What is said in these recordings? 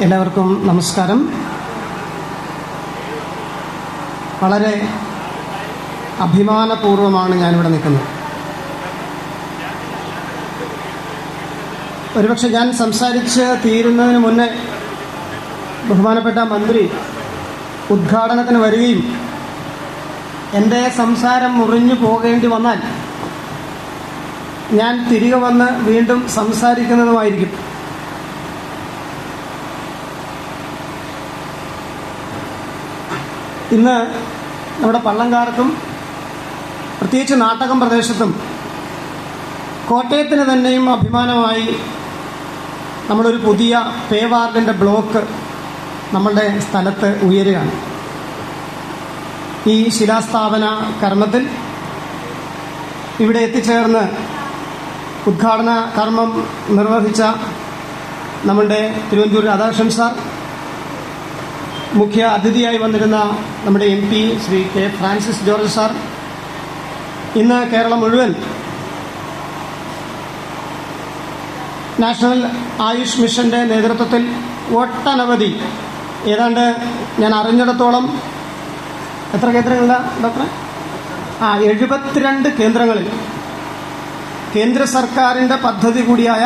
എല്ലാവർക്കും നമസ്കാരം. വളരെ അഭിമാനപൂർവ്വമാണ് ഞാനിവിടെ നിൽക്കുന്നത്. ഒരുപക്ഷെ ഞാൻ സംസാരിച്ച് തീരുന്നതിന് മുന്നേ ബഹുമാനപ്പെട്ട മന്ത്രി ഉദ്ഘാടനത്തിന് വരികയും എൻ്റെ സംസാരം മുറിഞ്ഞു പോകേണ്ടി വന്നാൽ ഞാൻ തിരികെ വന്ന് വീണ്ടും സംസാരിക്കുന്നതുമായിരിക്കും. ഇന്ന് നമ്മുടെ പള്ളങ്കാർക്കും പ്രത്യേകിച്ച് നാട്ടകം പ്രദേശത്തും കോട്ടയത്തിന് തന്നെയും അഭിമാനമായി നമ്മളൊരു പുതിയ പേ വാർഡിൻ്റെ ബ്ലോക്ക് നമ്മളുടെ സ്ഥലത്ത് ഉയരുകയാണ്. ഈ ശിലാസ്ഥാപന കർമ്മത്തിൽ ഇവിടെ എത്തിച്ചേർന്ന് ഉദ്ഘാടന കർമ്മം നിർവഹിച്ച നമ്മളുടെ തിരുവഞ്ചൂർ രാധാകൃഷ്ണൻ സാർ, മുഖ്യ അതിഥിയായി വന്നിരുന്ന നമ്മുടെ MP Shri K Francis George sir, ഇന്ന് കേരളം മുഴുവൻ നാഷണൽ ആയുഷ് മിഷൻ്റെ നേതൃത്വത്തിൽ ഒട്ടനവധി, ഏതാണ്ട് ഞാൻ അറിഞ്ഞിടത്തോളം എത്ര കേന്ദ്രങ്ങളിലാണ് ഡോക്ടറെ? 72 കേന്ദ്രങ്ങളിൽ കേന്ദ്ര സർക്കാരിൻ്റെ പദ്ധതി കൂടിയായ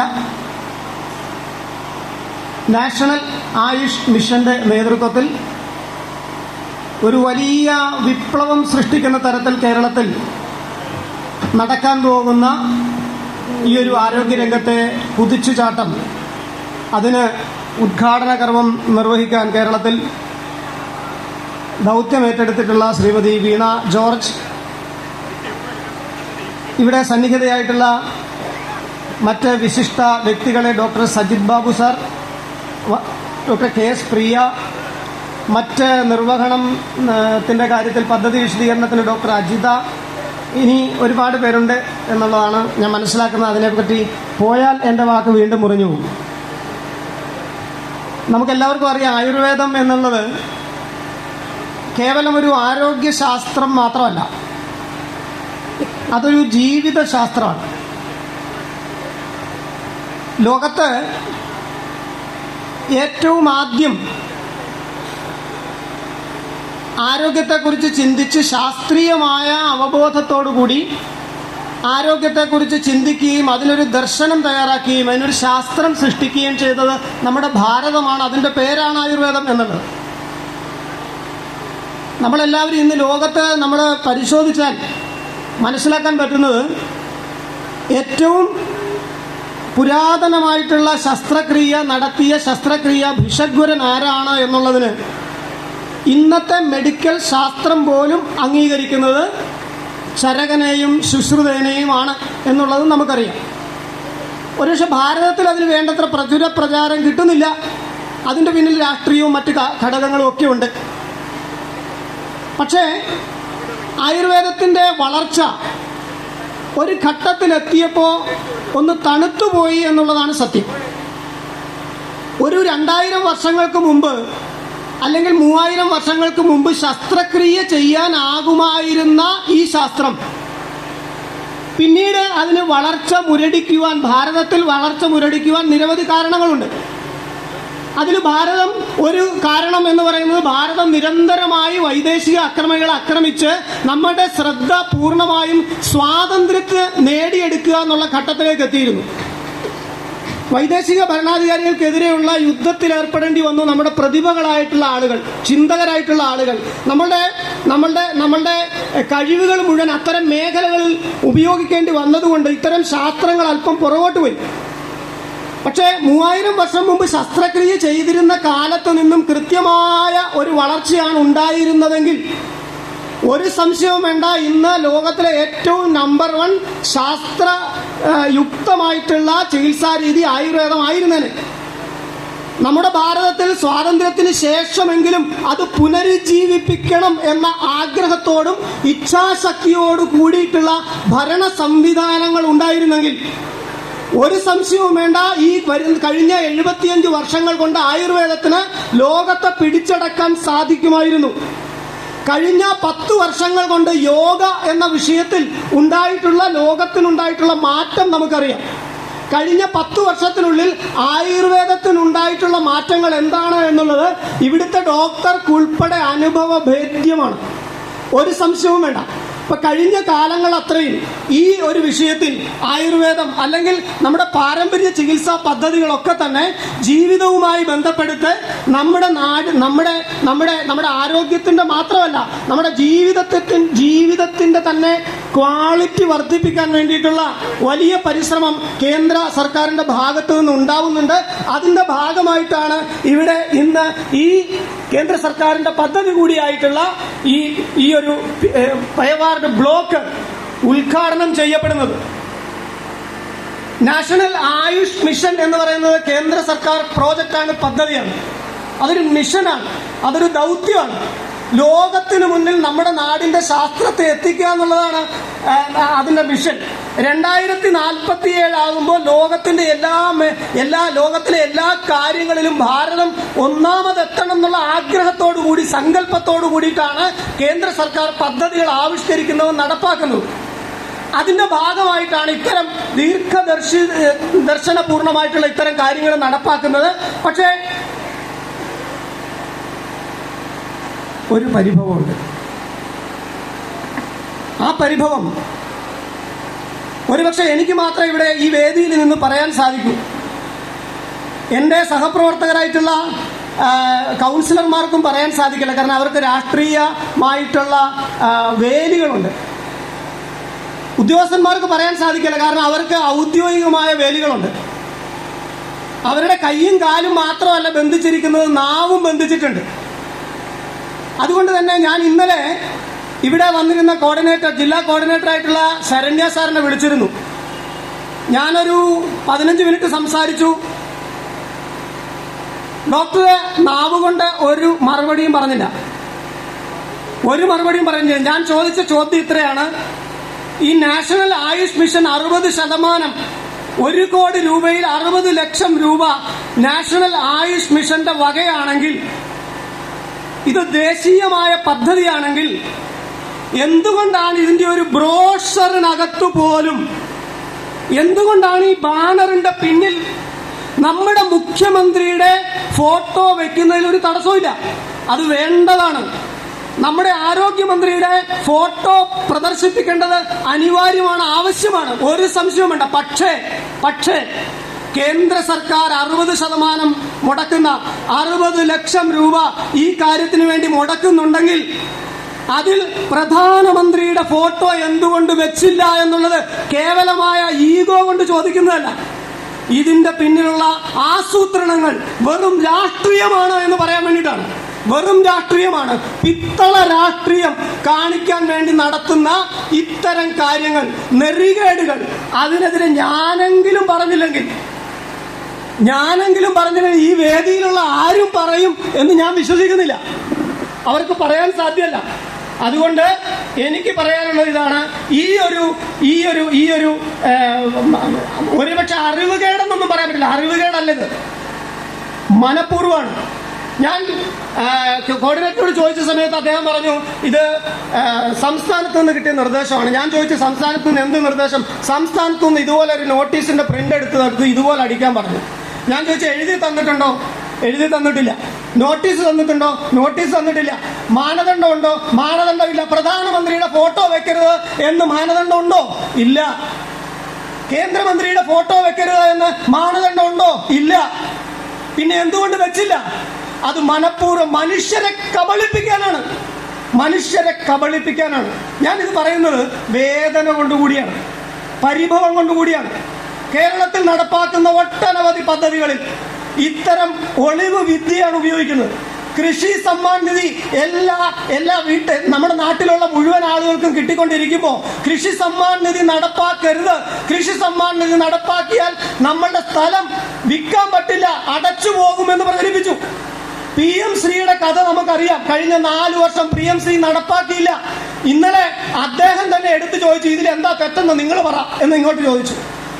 നാഷണൽ ആയുഷ് മിഷന്റെ നേതൃത്വത്തിൽ ഒരു വലിയ വിപ്ലവം സൃഷ്ടിക്കുന്ന തരത്തിൽ കേരളത്തിൽ നടക്കാൻ പോകുന്ന ഈ ഒരു ആരോഗ്യരംഗത്തെ കുതിച്ചുചാട്ടം, അതിന് ഉദ്ഘാടന കർമ്മം നിർവഹിക്കാൻ കേരളത്തിൽ ദൗത്യമേറ്റെടുത്തിട്ടുള്ള ശ്രീമതി വീണ ജോർജ്, ഇവിടെ സന്നിഹിതയായിട്ടുള്ള മറ്റ് വിശിഷ്ട വ്യക്തികളെ doctor Sajith Babu sir, doctor KS പ്രിയ, മറ്റ് നിർവഹണത്തിൻ്റെ കാര്യത്തിൽ പദ്ധതി വിശദീകരണത്തിന് ഡോക്ടർ അജിത, ഇനി ഒരുപാട് പേരുണ്ട് എന്നുള്ളതാണ് ഞാൻ മനസ്സിലാക്കുന്നത്. അതിനെപ്പറ്റി പോയാൽ എൻ്റെ വാക്ക് വീണ്ടും മുറിഞ്ഞു പോകും. നമുക്കെല്ലാവർക്കും അറിയാം, ആയുർവേദം എന്നുള്ളത് കേവലം ഒരു ആരോഗ്യശാസ്ത്രം മാത്രമല്ല, അതൊരു ജീവിതശാസ്ത്രമാണ്. ലോകത്ത് ഏറ്റവും ആദ്യം ആരോഗ്യത്തെക്കുറിച്ച് ചിന്തിച്ച് ശാസ്ത്രീയമായ അവബോധത്തോടുകൂടി ആരോഗ്യത്തെക്കുറിച്ച് ചിന്തിക്കുകയും അതിനൊരു ദർശനം തയ്യാറാക്കുകയും അതിനൊരു ശാസ്ത്രം സൃഷ്ടിക്കുകയും ചെയ്തത് നമ്മുടെ ഭാരതമാണ്. അതിൻ്റെ പേരാണ് ആയുർവേദം എന്നുള്ളത്. നമ്മളെല്ലാവരും ഇന്ന് ലോകത്ത് നമ്മൾ പരിശോധിച്ചാൽ മനസ്സിലാക്കാൻ പറ്റുന്നത്, ഏറ്റവും പുരാതനമായിട്ടുള്ള ശസ്ത്രക്രിയ നടത്തിയ ശസ്ത്രക്രിയ ഭിഷഗ്വരൻ ആരാണ് എന്നുള്ളതിന് ഇന്നത്തെ മെഡിക്കൽ ശാസ്ത്രം പോലും അംഗീകരിക്കുന്നത് ചരകനെയും ശുശ്രുതനെയുമാണ് എന്നുള്ളത് നമുക്കറിയാം. ഒരുപക്ഷെ ഭാരതത്തിൽ അതിന് വേണ്ടത്ര പ്രചാരം കിട്ടുന്നില്ല. അതിൻ്റെ പിന്നിൽ രാഷ്ട്രീയവും മറ്റ് ഘടകങ്ങളും ഒക്കെ ഉണ്ട്. പക്ഷേ ആയുർവേദത്തിൻ്റെ വളർച്ച ഒരു ഘട്ടത്തിലെത്തിയപ്പോൾ ഒന്ന് തണുത്തുപോയി എന്നുള്ളതാണ് സത്യം. ഒരു 2000 വർഷങ്ങൾക്ക് മുമ്പ് അല്ലെങ്കിൽ 3000 വർഷങ്ങൾക്ക് മുമ്പ് ശസ്ത്രക്രിയ ചെയ്യാനാകുമായിരുന്ന ഈ ശാസ്ത്രം പിന്നീട് അതിന് ഭാരതത്തിൽ വളർച്ച മുരടിക്കുവാൻ നിരവധി കാരണങ്ങളുണ്ട്. അതിൽ ഭാരതം ഒരു കാരണം എന്ന് പറയുന്നത്, ഭാരതം നിരന്തരമായി വൈദേശിക അക്രമികളെ ആക്രമിച്ച് നമ്മുടെ ശ്രദ്ധ പൂർണ്ണമായും സ്വാതന്ത്ര്യത്തെ നേടിയെടുക്കുക എന്നുള്ള ഘട്ടത്തിലേക്ക് എത്തിയിരുന്നു. വൈദേശിക ഭരണാധികാരികൾക്കെതിരെയുള്ള യുദ്ധത്തിൽ ഏർപ്പെടേണ്ടി വന്നു നമ്മുടെ പ്രതിഭകളായിട്ടുള്ള ആളുകൾ, ചിന്തകരായിട്ടുള്ള ആളുകൾ. നമ്മളുടെ കഴിവുകൾ മുഴുവൻ അത്തരം മേഖലകളിൽ ഉപയോഗിക്കേണ്ടി വന്നതുകൊണ്ട് ഇത്തരം ശാസ്ത്രങ്ങൾ അല്പം പുറകോട്ട് പോയി. പക്ഷേ 3000 വർഷം മുമ്പ് ശസ്ത്രക്രിയ ചെയ്തിരുന്ന കാലത്ത് നിന്നും കൃത്യമായ ഒരു വളർച്ചയാണ് ഉണ്ടായിരുന്നതെങ്കിൽ ഒരു സംശയവും വേണ്ട, ഇന്ന് ലോകത്തിലെ ഏറ്റവും നമ്പർ 1 ശാസ്ത്രയുക്തമായിട്ടുള്ള ചികിത്സാ രീതി ആയുർവേദമായിരുന്നേനെ. നമ്മുടെ ഭാരതത്തിൽ സ്വാതന്ത്ര്യത്തിന് ശേഷമെങ്കിലും അത് പുനരുജ്ജീവിപ്പിക്കണം എന്ന ആഗ്രഹത്തോടും ഇച്ഛാശക്തിയോടും കൂടിയിട്ടുള്ള ഭരണ സംവിധാനങ്ങൾ ഉണ്ടായിരുന്നെങ്കിൽ ഒരു സംശയവും വേണ്ട, ഈ കഴിഞ്ഞ 75 വർഷങ്ങൾ കൊണ്ട് ആയുർവേദത്തിന് ലോകത്തെ പിടിച്ചടക്കാൻ സാധിക്കുമായിരുന്നു. കഴിഞ്ഞ 10 വർഷങ്ങൾ കൊണ്ട് യോഗ എന്ന വിഷയത്തിൽ ലോകത്തിനുണ്ടായിട്ടുള്ള മാറ്റം നമുക്കറിയാം. കഴിഞ്ഞ 10 വർഷത്തിനുള്ളിൽ ആയുർവേദത്തിനുണ്ടായിട്ടുള്ള മാറ്റങ്ങൾ എന്താണ് എന്നുള്ളത് ഇവിടുത്തെ ഡോക്ടർക്കുൾപ്പെടെ അനുഭവഭേദ്യമാണ്. ഒരു സംശയവും വേണ്ട. ഇപ്പൊ കഴിഞ്ഞ കാലങ്ങൾ അത്രയും ഈ ഒരു വിഷയത്തിൽ ആയുർവേദം അല്ലെങ്കിൽ നമ്മുടെ പാരമ്പര്യ ചികിത്സാ പദ്ധതികളൊക്കെ തന്നെ ജീവിതവുമായി ബന്ധപ്പെടുത്ത് നമ്മുടെ നാട് നമ്മുടെ ആരോഗ്യത്തിന്റെ മാത്രമല്ല നമ്മുടെ ജീവിതത്തിന്റെ തന്നെ ക്വാളിറ്റി വർദ്ധിപ്പിക്കാൻ വേണ്ടിയിട്ടുള്ള വലിയ പരിശ്രമം കേന്ദ്ര സർക്കാരിന്റെ ഭാഗത്തു നിന്ന് ഉണ്ടാവുന്നുണ്ട്. അതിന്റെ ഭാഗമായിട്ടാണ് ഇവിടെ ഇന്ന് ഈ കേന്ദ്ര സർക്കാരിന്റെ പദ്ധതി കൂടിയായിട്ടുള്ള ഈ ഒരു പയവാർഡ് ബ്ലോക്ക് ഉദ്ഘാടനം ചെയ്യപ്പെടുന്നത്. നാഷണൽ ആയുഷ് മിഷൻ എന്ന് പറയുന്നത് കേന്ദ്ര സർക്കാർ പ്രോജക്റ്റാണ്, പദ്ധതിയാണ്. അതൊരു മിഷനാണ്, അതൊരു ദൗത്യമാണ്. ലോകത്തിന് മുന്നിൽ നമ്മുടെ നാടിന്റെ ശാസ്ത്രത്തെ എത്തിക്കുക എന്നുള്ളതാണ് അതിന്റെ മിഷൻ. 2047 ആകുമ്പോൾ ലോകത്തിലെ എല്ലാ കാര്യങ്ങളിലും ഭാരതം ഒന്നാമതെത്തണം എന്നുള്ള ആഗ്രഹത്തോടു കൂടി സങ്കല്പത്തോടു കൂടിയിട്ടാണ് കേന്ദ്ര സർക്കാർ പദ്ധതികൾ ആവിഷ്കരിക്കുന്നതും നടപ്പാക്കുന്നതും. അതിന്റെ ഭാഗമായിട്ടാണ് ഇത്തരം ദർശനപൂർണമായിട്ടുള്ള ഇത്തരം കാര്യങ്ങൾ നടപ്പാക്കുന്നത്. പക്ഷേ ഒരു പരിഭവമുണ്ട്. ആ പരിഭവം ഒരുപക്ഷെ എനിക്ക് മാത്രമേ ഇവിടെ ഈ വേദിയിൽ നിന്ന് പറയാൻ സാധിക്കൂ. എൻ്റെ സഹപ്രവർത്തകരായിട്ടുള്ള കൗൺസിലർമാർക്കും പറയാൻ സാധിക്കില്ല. കാരണം അവർക്ക് രാഷ്ട്രീയമായിട്ടുള്ള വേലികളുണ്ട്. ഉദ്യോഗസ്ഥന്മാർക്ക് പറയാൻ സാധിക്കില്ല, കാരണം അവർക്ക് ഔദ്യോഗികമായ വേലികളുണ്ട്. അവരുടെ കൈയും കാലും മാത്രമല്ല ബന്ധിച്ചിരിക്കുന്നത്, നാവും ബന്ധിച്ചിട്ടുണ്ട്. അതുകൊണ്ട് തന്നെ ഞാൻ ഇന്നലെ ഇവിടെ വന്നിരുന്ന ജില്ലാ കോർഡിനേറ്ററായിട്ടുള്ള ശരണ്യ സാറിനെ വിളിച്ചിരുന്നു. ഞാനൊരു 15 മിനിറ്റ് സംസാരിച്ചു. ഡോക്ടറെ നാവ് കൊണ്ട് ഒരു മറുപടിയും പറഞ്ഞില്ല. ഞാൻ ചോദിച്ച ചോദ്യം ഇത്രയാണ്: ഈ നാഷണൽ ആയുഷ് മിഷൻ 60%, 1 കോടി രൂപയിൽ 60 ലക്ഷം രൂപ നാഷണൽ ആയുഷ് മിഷന്റെ വകയാണെങ്കിൽ, ഇത് ദേശീയമായ പദ്ധതിയാണെങ്കിൽ, എന്തുകൊണ്ടാണ് ഇതിന്റെ ഒരു ബ്രോഷറിനകത്തു പോലും, എന്തുകൊണ്ടാണ് ഈ ബാനറിന്റെ പിന്നിൽ നമ്മുടെ മുഖ്യമന്ത്രിയുടെ ഫോട്ടോ വെക്കുന്നതിൽ ഒരു തടസ്സമില്ല? അത് വേണ്ടതാണ്. നമ്മുടെ ആരോഗ്യമന്ത്രിയുടെ ഫോട്ടോ പ്രദർശിപ്പിക്കേണ്ടത് അനിവാര്യമാണ്, ആവശ്യമാണ്, ഒരു സംശയവും വേണ്ട. പക്ഷേ കേന്ദ്ര സർക്കാർ 60% മുടക്കുന്ന 60 ലക്ഷം രൂപ ഈ കാര്യത്തിന് വേണ്ടി മുടക്കുന്നുണ്ടെങ്കിൽ അതിൽ പ്രധാനമന്ത്രിയുടെ ഫോട്ടോ എന്തുകൊണ്ട് വെച്ചില്ല എന്നുള്ളത് കേവലമായ ഈഗോ കൊണ്ട് ചോദിക്കുന്നതല്ല. ഇതിന്റെ പിന്നിലുള്ള ആസൂത്രണങ്ങൾ വെറും രാഷ്ട്രീയമാണ് എന്ന് പറയാൻ വേണ്ടിയിട്ടാണ്. വെറും രാഷ്ട്രീയമാണ്. പിത്തള രാഷ്ട്രീയം കാണിക്കാൻ വേണ്ടി നടത്തുന്ന ഇത്തരം കാര്യങ്ങൾ, നെറികേടുകൾ, അതിനെതിരെ ഞാനെങ്കിലും പറഞ്ഞില്ലെങ്കിൽ ഈ വേദിയിലുള്ള ആരും പറയും എന്ന് ഞാൻ വിശ്വസിക്കുന്നില്ല. അവർക്ക് പറയാൻ സാധ്യമല്ല. അതുകൊണ്ട് എനിക്ക് പറയാനുള്ളത് ഇതാണ്: ഈ ഒരു ഒരുപക്ഷെ അറിവുകേടെന്നൊന്നും പറയാൻ പറ്റില്ല. അറിവുകേടല്ലത്, മനഃപൂർവ്വമാണ്. ഞാൻ കോർഡിനേറ്ററോട് ചോദിച്ച സമയത്ത് അദ്ദേഹം പറഞ്ഞു ഇത് സംസ്ഥാനത്ത് നിന്ന് കിട്ടിയ നിർദ്ദേശമാണ്. ഞാൻ ചോദിച്ചു സംസ്ഥാനത്ത് നിന്ന് എന്ത് നിർദ്ദേശം? സംസ്ഥാനത്തു നിന്ന് ഇതുപോലെ ഒരു നോട്ടീസിന്റെ പ്രിന്റ് എടുത്ത് ഇതുപോലെ അടിക്കാൻ പറഞ്ഞു. ഞാൻ ചോദിച്ചു എഴുതി തന്നിട്ടുണ്ടോ? എഴുതി തന്നിട്ടില്ല. നോട്ടീസ് തന്നിട്ടുണ്ടോ? നോട്ടീസ് തന്നിട്ടില്ല. മാനദണ്ഡം ഉണ്ടോ? മാനദണ്ഡമില്ല. പ്രധാനമന്ത്രിയുടെ ഫോട്ടോ വെക്കരുത് എന്ന് മാനദണ്ഡം ഉണ്ടോ? ഇല്ല. കേന്ദ്രമന്ത്രിയുടെ ഫോട്ടോ വെക്കരുത് എന്ന് മാനദണ്ഡം ഉണ്ടോ? ഇല്ല. പിന്നെ എന്തുകൊണ്ട് വെച്ചില്ല? അത് മനഃപൂർവ്വം മനുഷ്യരെ കബളിപ്പിക്കാനാണ്. ഞാനിത് പറയുന്നത് വേദന കൊണ്ടുകൂടിയാണ്, പരിഭവം കൊണ്ടുകൂടിയാണ്. കേരളത്തിൽ നടപ്പാക്കുന്ന ഒട്ടനവധി പദ്ധതികളിൽ ഇത്തരം ഒളിവ് വിദ്യയാണ് ഉപയോഗിക്കുന്നത്. കൃഷി സമ്മാൻ നിധി എല്ലാ നമ്മുടെ നാട്ടിലുള്ള മുഴുവൻ ആളുകൾക്കും കിട്ടിക്കൊണ്ടിരിക്കുമ്പോൾ കൃഷി സമ്മാൻ നിധി നടപ്പാക്കരുത്. കൃഷി സമ്മാൻ നിധി നടപ്പാക്കിയാൽ നമ്മളുടെ സ്ഥലം വിൽക്കാൻ പറ്റില്ല, അടച്ചു പോകുമെന്ന് പ്രചരിപ്പിച്ചു. PM-ശ്രീയുടെ കഥ നമുക്കറിയാം. കഴിഞ്ഞ 4 വർഷം PM-ശ്രീ നടപ്പാക്കിയില്ല. ഇന്നലെ അദ്ദേഹം തന്നെ എടുത്തു ചോദിച്ചു ഇതിലെന്താ തെറ്റെന്ന് നിങ്ങൾ പറ എന്ന് ഇങ്ങോട്ട് ചോദിച്ചു.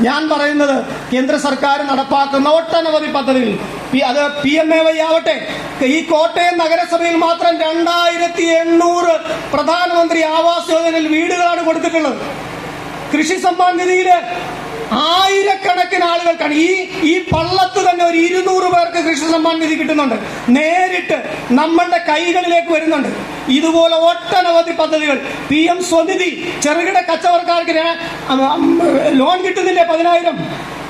ഞാൻ പറയുന്നത് കേന്ദ്ര സർക്കാർ നടപ്പാക്കുന്ന ഒട്ടനവധി പദ്ധതികൾ, അത് PMAY ആവട്ടെ, ഈ കോട്ടയം നഗരസഭയിൽ മാത്രം 2800 പ്രധാനമന്ത്രി ആവാസ് യോജനയിൽ വീടുകളാണ് കൊടുത്തിട്ടുള്ളത്. കൃഷി സമ്മാൻ നിധിയില് 1000 കോടിക്കണക്കിന് ആളുകൾക്കാണ് ഈ പള്ളത്ത് തന്നെ ഒരു 200 പേർക്ക് കൃഷി സമ്മാൻ നിധി കിട്ടുന്നുണ്ട്, നേരിട്ട് നമ്മളുടെ കൈകളിലേക്ക് വരുന്നുണ്ട്. ഇതുപോലെ ഒട്ടനവധി പദ്ധതികൾ, PM സ്വനിധി, ചെറുകിട കച്ചവടക്കാർക്ക് ലോൺ കിട്ടുന്നില്ലേ 10,000,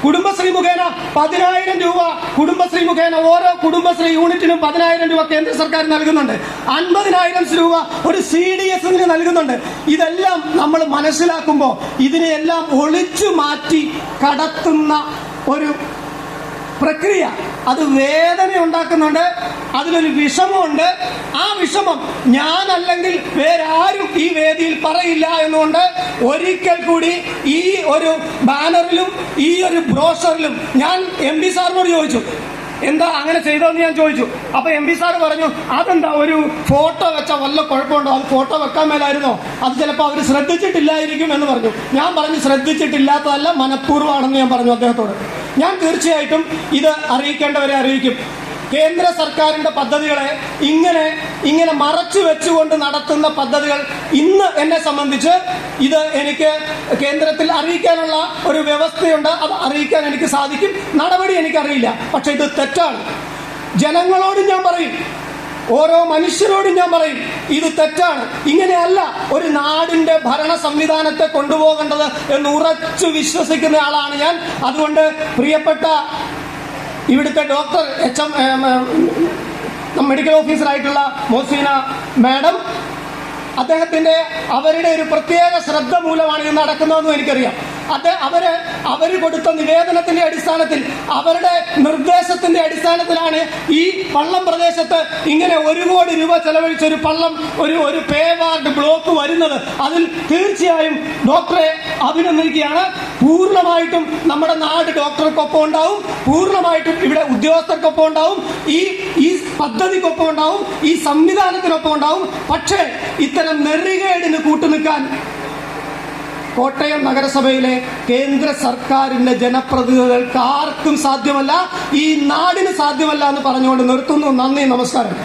കുടുംബശ്രീ മുഖേന 10,000 രൂപ, കുടുംബശ്രീ മുഖേന ഓരോ കുടുംബശ്രീ യൂണിറ്റിനും 10,000 രൂപ കേന്ദ്ര സർക്കാർ നൽകുന്നുണ്ട്, 50,000 രൂപ ഒരു CDSന് നൽകുന്നുണ്ട്. ഇതെല്ലാം നമ്മൾ മനസ്സിലാക്കുമ്പോൾ ഇതിനെയെല്ലാം ഒളിച്ചു മാറ്റി കടത്തുന്ന ഒരു പ്രക്രിയ, അത് വേദന ഉണ്ടാക്കുന്നുണ്ട്, അതിലൊരു വിഷമമുണ്ട്. ആ വിഷമം ഞാനല്ലെങ്കിൽ വേറെ ആരും ഈ വേദിയിൽ പറയില്ല എന്നുകൊണ്ട് ഒരിക്കൽ കൂടി ഈ ഒരു ബാനറിലും ഈ ഒരു ബ്രോഷറിലും ഞാൻ MP സാറിനോട് ചോദിച്ചു, എന്താ അങ്ങനെ ചെയ്തതെന്ന് ഞാൻ ചോദിച്ചു. അപ്പൊ MP സാർ പറഞ്ഞു, അതെന്താ ഒരു ഫോട്ടോ വെച്ച വല്ല കുഴപ്പമുണ്ടോ, അത് ഫോട്ടോ വെക്കാൻ മേലായിരുന്നോ, അത് ചിലപ്പോൾ അവർ ശ്രദ്ധിച്ചിട്ടില്ലായിരിക്കും എന്ന് പറഞ്ഞു. ഞാൻ പറഞ്ഞു ശ്രദ്ധിച്ചിട്ടില്ലാത്തതല്ല, മനഃപൂർവ്വമാണെന്ന് ഞാൻ പറഞ്ഞു അദ്ദേഹത്തോട്. ഞാൻ തീർച്ചയായിട്ടും ഇത് അറിയിക്കേണ്ടവരെ അറിയിക്കും. കേന്ദ്ര സർക്കാരിന്റെ പദ്ധതികളെ ഇങ്ങനെ മറച്ചു വെച്ചുകൊണ്ട് നടത്തുന്ന പദ്ധതികൾ ഇന്ന് എന്നെ സംബന്ധിച്ച് ഇത് എനിക്ക് കേന്ദ്രത്തിൽ അറിയിക്കാനുള്ള ഒരു വ്യവസ്ഥയുണ്ട്, അത് അറിയിക്കാൻ എനിക്ക് സാധിക്കും. നടപടി എനിക്കറിയില്ല, പക്ഷെ ഇത് തെറ്റാണ്. ജനങ്ങളോടും ഞാൻ പറയും, ഓരോ മനുഷ്യരോടും ഞാൻ പറയും, ഇത് തെറ്റാണ്. ഇങ്ങനെയല്ല ഒരു നാടിന്റെ ഭരണ സംവിധാനത്തെ കൊണ്ടുപോകേണ്ടത് എന്ന് ഉറച്ചു വിശ്വസിക്കുന്ന ആളാണ് ഞാൻ. അതുകൊണ്ട് പ്രിയപ്പെട്ട ഇവിടുത്തെ ഡോക്ടർ മെഡിക്കൽ ഓഫീസറായിട്ടുള്ള മോസീന മാഡം, അവരുടെ ഒരു പ്രത്യേക ശ്രദ്ധ മൂലമാണ് ഇത് നടക്കുന്നതെന്നും എനിക്കറിയാം. അവര് കൊടുത്ത നിവേദനത്തിന്റെ അടിസ്ഥാനത്തിൽ, അവരുടെ നിർദ്ദേശത്തിന്റെ അടിസ്ഥാനത്തിലാണ് ഈ പള്ളം പ്രദേശത്ത് ഇങ്ങനെ 1 കോടി രൂപ ചെലവഴിച്ച ഒരു പള്ളം ഒരു പേവാർഡ് ബ്ലോക്ക് വരുന്നത്. അതിൽ തീർച്ചയായും ഡോക്ടറെ അഭിനന്ദിക്കുകയാണ്. പൂർണ്ണമായിട്ടും നമ്മുടെ നാട് ഡോക്ടർക്കൊപ്പം ഉണ്ടാവും, പൂർണ്ണമായിട്ടും ഇവിടെ ഉദ്യോഗസ്ഥർക്കൊപ്പം ഉണ്ടാവും, ഈ പദ്ധതിക്കൊപ്പം ഉണ്ടാവും, ഈ സംവിധാനത്തിനൊപ്പം ഉണ്ടാവും. പക്ഷേ ഇത്തരം നെറികേടിന് കൂട്ടുനിൽക്കാൻ കോട്ടയം നഗരസഭയിലെ കേന്ദ്ര സർക്കാരിന്റെ ജനപ്രതിനിധികൾക്ക് ആർക്കും സാധ്യമല്ല, ഈ നാടിന് സാധ്യമല്ല എന്ന് പറഞ്ഞുകൊണ്ട് നിർത്തുന്നു. നന്ദി, നമസ്കാരം.